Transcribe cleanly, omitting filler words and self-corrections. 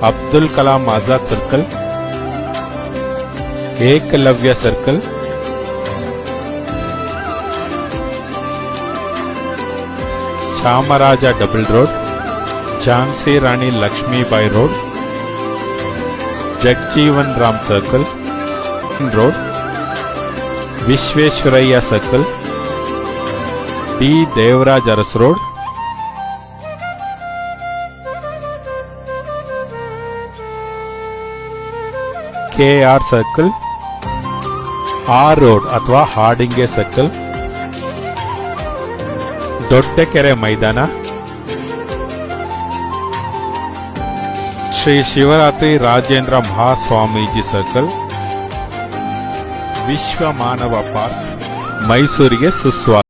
Abdul Kalam Azad circle, Ekalavya circle, Chamaraja double road, Jhansi Rani Lakshmibai road, Jagjivan Ram circle road, Visvesvaraya circle, D Devaraj Urs road, KR circle, R road ಅಥವಾ Hardinge circle, Doddakere Maidana, Shri Shivaratri Rajendra Mahaswamiji circle, Vishwa Manava park, ಮೈಸೂರಿಗೆ ಸುಸ್ವಾಗತ.